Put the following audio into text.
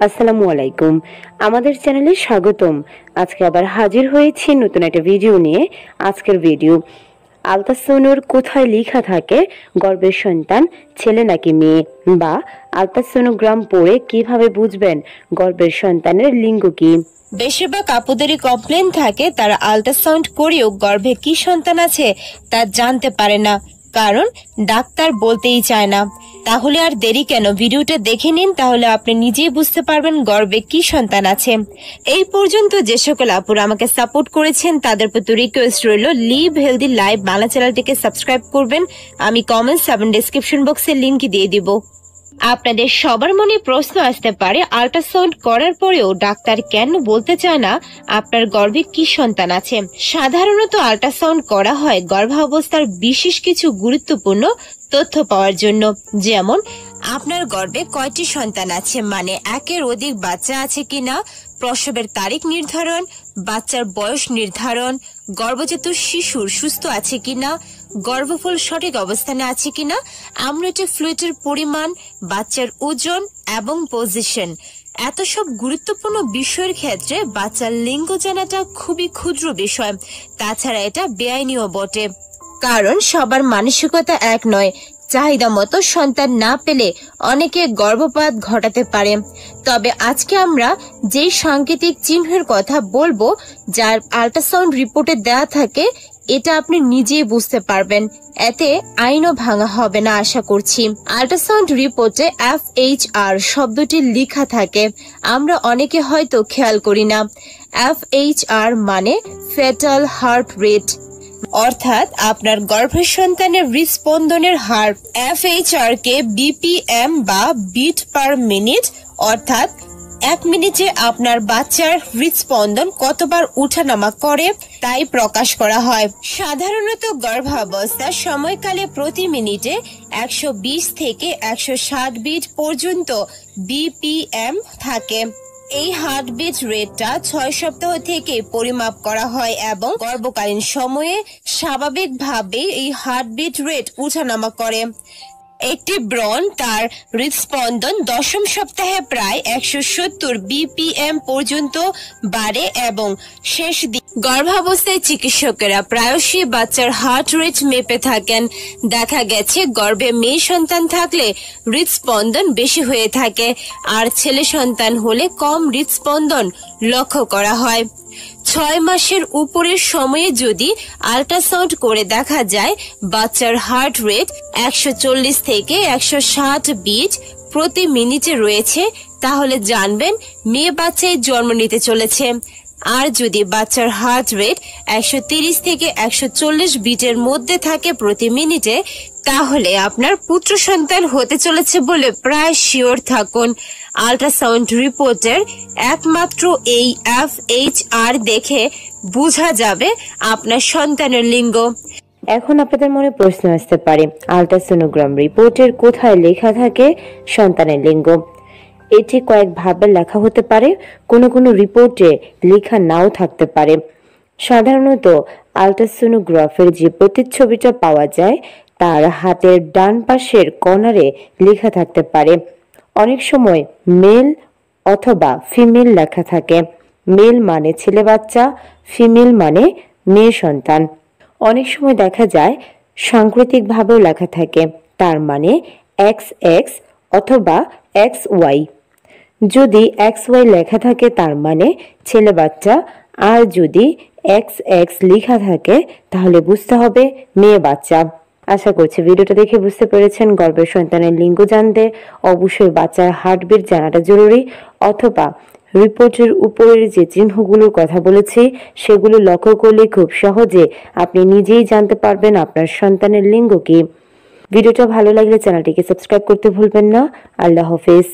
আসসালামু আলাইকুম। আমাদের চ্যানেলে স্বাগতম। আজকে আবার হাজির হয়েছি নতুন একটা ভিডিও নিয়ে। আজকের ভিডিও আলট্রাসাউন্ডের কোথায় লেখা থাকে গর্ভের সন্তান ছেলে নাকি মেয়ে, বা আলট্রাসোনোগ্রাম পড়ে কিভাবে বুঝবেন গর্ভের সন্তানের লিঙ্গ কি। বেশিরভাগ আপুদেরই কমপ্লেন থাকে তারা আলট্রাসাউন্ড করেও গর্ভে কি সন্তান আছে তা জানতে পারে না, কারণ ডাক্তার বলতেই চায় না। তাহলে আর দেরি কেন, ভিডিওটা দেখে নিন, তাহলে আপনি নিজেই বুঝতে পারবেন গর্ভে কি সন্তান আছে। এই পর্যন্ত যে সকল আপুরা আমাকে সাপোর্ট করেছেন তাদের প্রতি রিকোয়েস্ট রইল, লিভ হেলদি লাইফ বাংলা চ্যানেলটিকে সাবস্ক্রাইব করবেন। আমি কমেন্টস এবং ডেসক্রিপশন বক্সে লিংক দিয়ে দিব। আপনাদের সবার মনে প্রশ্ন আসতে পারে, আল্ট্রাসাউন্ড করার পরেও ডাক্তার কেন বলতে চায় না আপনার গর্ভে কি সন্তান আছে। সাধারণত আল্ট্রাসাউন্ড করা হয় গর্ভাবস্থার বিশেষ কিছু গুরুত্বপূর্ণ তথ্য পাওয়ার জন্য, যেমন আপনার গর্ভে কয়টি সন্তান আছে, মানে একের অধিক বাচ্চা আছে কিনা, প্রসবের তারিখ নির্ধারণ, বাচ্চার বয়স নির্ধারণ, গর্ভজাত শিশুর সুস্থ আছে কিনা, গর্ভফল সঠিক অবস্থানে আছে কিনা, অ্যামনিওটিক ফ্লুইডের পরিমাণ, বাচ্চার ওজন এবং পজিশন। এত সব গুরুত্বপূর্ণ বিষয়ের ক্ষেত্রে বাচ্চার লিঙ্গ জানাটা খুবই ক্ষুদ্র বিষয়। তাছাড়া এটা বেআইনিও বটে, কারণ সবার মানসিকতা এক নয়। চাহিদা মতো সন্তান না পেলে অনেকে গর্ভপাত ঘটাতে পারে। তবে আজকে আমরা যেই সাংকেতিক চিহ্নের কথা বলবো, যার আল্ট্রাসাউন্ড রিপোর্টে দেয়া থাকে, এটা আপনি নিজেই বুঝতে পারবেন। এতে আইনও ভাঙা হবে না আশা করছি। আল্ট্রাসাউন্ড রিপোর্টে FHR শব্দটি লেখা থাকে, আমরা অনেকে হয়তো খেয়াল করি না। FHR মানে ফেটাল হার্ট রেট, অর্থাৎ আপনার গর্ভের সন্তানের হৃদস্পন্দনের হার। FHR কে BPM বা বিট পার মিনিট, অর্থাৎ 1 মিনিটে আপনার বাচ্চার হৃদস্পন্দন কতবার উঠানামা করে তাই প্রকাশ করা হয়। সাধারণত গর্ভাবস্থার সময়কালে প্রতি মিনিটে 120 থেকে 160 বিট পর্যন্ত BPM থাকে। এই হার্টবিট রেটটা 6 সপ্তাহ থেকে পরিমাপ করা হয় এবং গর্ভকালীন সময়ে স্বাভাবিকভাবে এই হার্টবিট রেট উঠানামা করে। একটি ব্রণ তার হৃদস্পন্দন 10ম সপ্তাহে প্রায় 170 BPM পর্যন্ত বাড়ে এবং শেষ গর্ভাবস্থায় চিকিৎসকেরা প্রায়শই বাচ্চার হার্ট রেট মেপে থাকেন। দেখা গেছে গর্ভে মেয়ে সন্তান থাকলে হৃদস্পন্দন বেশি হয়ে থাকে, আর ছেলে সন্তান হলে কম হৃদস্পন্দন লক্ষ্য করা হয়। 6 মাসের উপরের সময়ে যদি আল্ট্রাসাউন্ড করে দেখা যায় বাচ্চার হার্ট রেট 140 থেকে 160 বিট প্রতি মিনিটে রয়েছে, তাহলে জানবেন মেয়ে বাচ্চাই জন্ম নিতে চলেছে। আর যদি বাচ্চার হার্ট রেট 130 থেকে 140 বিটের মধ্যে থাকে প্রতি মিনিটে, তাহলে আপনার পুত্র সন্তান হতে চলেছে বলে প্রায় শিওর থাকুন। আল্ট্রাসাউন্ড রিপোর্টের একমাত্র এই FHR দেখে বোঝা যাবে আপনার সন্তানের লিঙ্গ। এখন আপনাদের মনে প্রশ্ন আসতে পারে, আলট্রাসোনোগ্রাম রিপোর্টের কোথায় লেখা থাকে সন্তানের লিঙ্গ। এটি কয়েকভাবে লেখা হতে পারে, কোনো রিপোর্টে লেখা নাও থাকতে পারে। সাধারণত আলট্রাসোনোগ্রাফের যে প্রতিচ্ছবিটা পাওয়া যায় তার হাতের ডান পাশের কর্নারে লেখা থাকতে পারে। অনেক সময় মেল অথবা ফিমেল লেখা থাকে। মেল মানে ছেলে বাচ্চা, ফিমেল মানে মেয়ে সন্তান। অনেক সময় দেখা যায় সাংকেতিকভাবেও লেখা থাকে, তার মানে XX অথবা XY। যদি XY লেখা থাকে তার মানে ছেলে বাচ্চা, আর যদি XX লেখা থাকে তাহলে বুঝতে হবে মেয়ে বাচ্চা। আশা করছি ভিডিওটা দেখে বুঝতে পেরেছেন গর্ভের সন্তানের লিঙ্গ জানতে অবশ্যই বাচ্চার হার্টবিট জানাটা জরুরি, অথবা রিপোর্টের উপরের যে চিহ্নগুলোর কথা বলেছি সেগুলো লক্ষ্য করলে খুব সহজে আপনি নিজেই জানতে পারবেন আপনার সন্তানের লিঙ্গ কি। ভিডিওটা ভালো লাগলে চ্যানেলটিকে সাবস্ক্রাইব করতে ভুলবেন না। আল্লাহ হাফেজ।